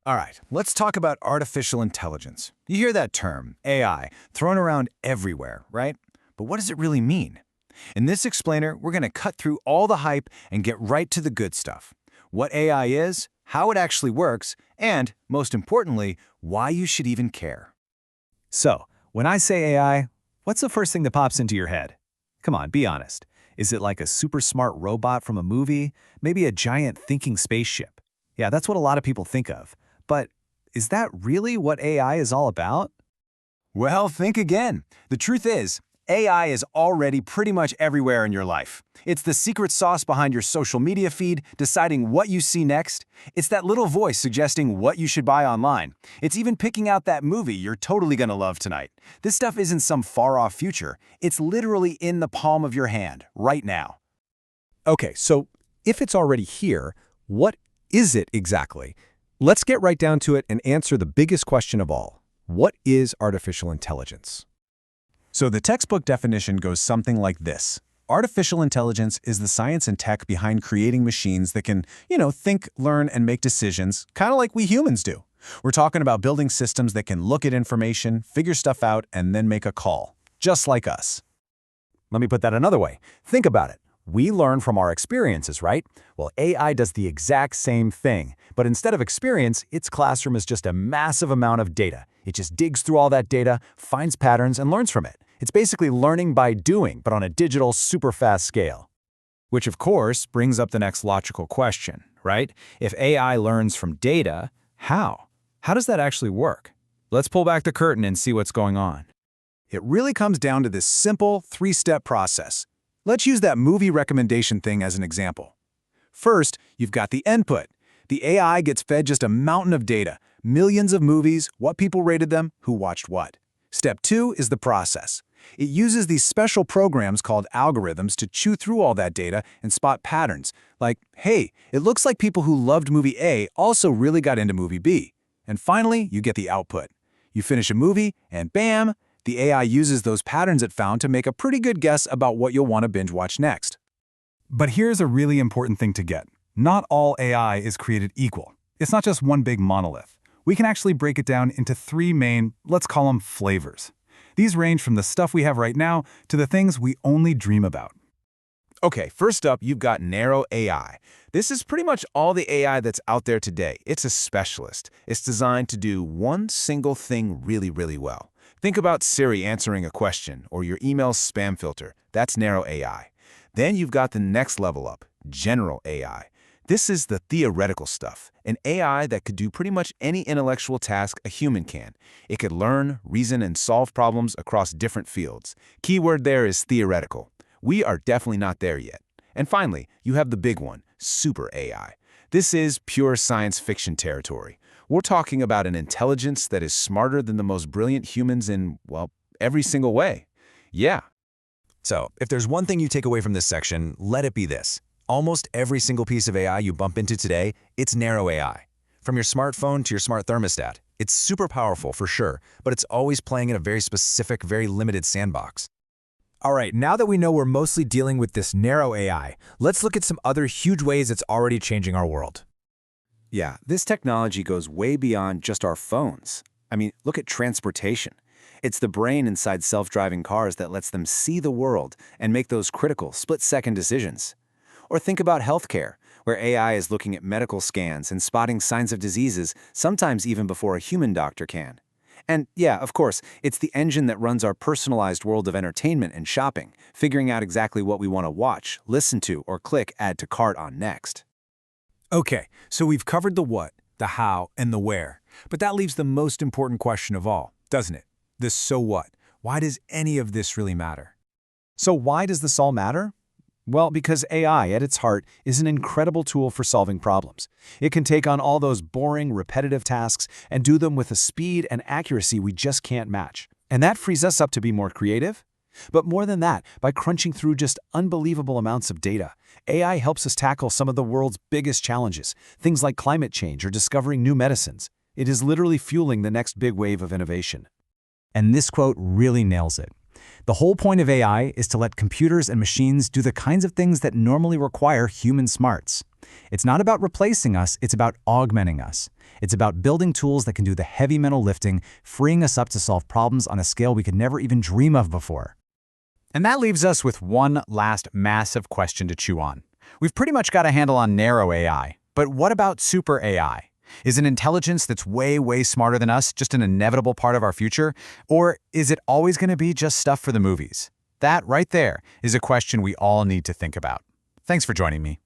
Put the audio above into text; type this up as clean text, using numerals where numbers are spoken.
All right, let's talk about artificial intelligence. You hear that term, AI, thrown around everywhere, right? But what does it really mean? In this explainer, we're going to cut through all the hype and get right to the good stuff. What AI is, how it actually works, and, most importantly, why you should even care. So, when I say AI, what's the first thing that pops into your head? Come on, be honest. Is it like a super smart robot from a movie? Maybe a giant thinking spaceship? Yeah, that's what a lot of people think of. But is that really what AI is all about? Well, think again. The truth is, AI is already pretty much everywhere in your life. It's the secret sauce behind your social media feed, deciding what you see next. It's that little voice suggesting what you should buy online. It's even picking out that movie you're totally gonna love tonight. This stuff isn't some far-off future. It's literally in the palm of your hand, right now. Okay, so if it's already here, what is it exactly? Let's get right down to it and answer the biggest question of all. What is artificial intelligence? So the textbook definition goes something like this. Artificial intelligence is the science and tech behind creating machines that can, think, learn, and make decisions, kind of like we humans do. We're talking about building systems that can look at information, figure stuff out, and then make a call, just like us. Let me put that another way. Think about it. We learn from our experiences, right? Well, AI does the exact same thing, but instead of experience, its classroom is just a massive amount of data. It just digs through all that data, finds patterns, and learns from it. It's basically learning by doing, but on a digital, super fast scale. Which, of course, brings up the next logical question, right? If AI learns from data, how? How does that actually work? Let's pull back the curtain and see what's going on. It really comes down to this simple three-step process. Let's use that movie recommendation thing as an example. First, you've got the input. The AI gets fed just a mountain of data, millions of movies, what people rated them, who watched what. Step 2 is the process. It uses these special programs called algorithms to chew through all that data and spot patterns, like, hey, it looks like people who loved movie A also really got into movie B. And finally, you get the output. You finish a movie, and bam, the AI uses those patterns it found to make a pretty good guess about what you'll want to binge watch next. But here's a really important thing to get. Not all AI is created equal. It's not just one big monolith. We can actually break it down into three main, let's call them flavors. These range from the stuff we have right now to the things we only dream about. Okay, first up, you've got narrow AI. This is pretty much all the AI that's out there today. It's a specialist. It's designed to do one single thing really, really well. Think about Siri answering a question or your email's spam filter. That's narrow AI. Then you've got the next level up, general AI. This is the theoretical stuff, an AI that could do pretty much any intellectual task a human can. It could learn, reason, and solve problems across different fields. Keyword there is theoretical. We are definitely not there yet. And finally, you have the big one, super AI. This is pure science fiction territory. We're talking about an intelligence that is smarter than the most brilliant humans in, well, every single way. Yeah. So, if there's one thing you take away from this section, let it be this. Almost every single piece of AI you bump into today, it's narrow AI. From your smartphone to your smart thermostat. It's super powerful for sure, but it's always playing in a very specific, very limited sandbox. All right, now that we know we're mostly dealing with this narrow AI, let's look at some other huge ways it's already changing our world. Yeah, this technology goes way beyond just our phones. I mean, look at transportation. It's the brain inside self-driving cars that lets them see the world and make those critical, split-second decisions. Or think about healthcare, where AI is looking at medical scans and spotting signs of diseases, sometimes even before a human doctor can. And yeah, of course, it's the engine that runs our personalized world of entertainment and shopping, figuring out exactly what we want to watch, listen to, or click add to cart on next. Okay, so we've covered the what, the how, and the where. But that leaves the most important question of all, doesn't it? The so what. Why does any of this really matter? So why does this all matter? Well, because AI, at its heart, is an incredible tool for solving problems. It can take on all those boring, repetitive tasks and do them with a speed and accuracy we just can't match. And that frees us up to be more creative. But more than that, by crunching through just unbelievable amounts of data, AI helps us tackle some of the world's biggest challenges, things like climate change or discovering new medicines. It is literally fueling the next big wave of innovation. And this quote really nails it. The whole point of AI is to let computers and machines do the kinds of things that normally require human smarts. It's not about replacing us, it's about augmenting us. It's about building tools that can do the heavy mental lifting, freeing us up to solve problems on a scale we could never even dream of before. And that leaves us with one last massive question to chew on. We've pretty much got a handle on narrow AI, but what about super AI? Is an intelligence that's way, way smarter than us just an inevitable part of our future? Or is it always going to be just stuff for the movies? That right there is a question we all need to think about. Thanks for joining me.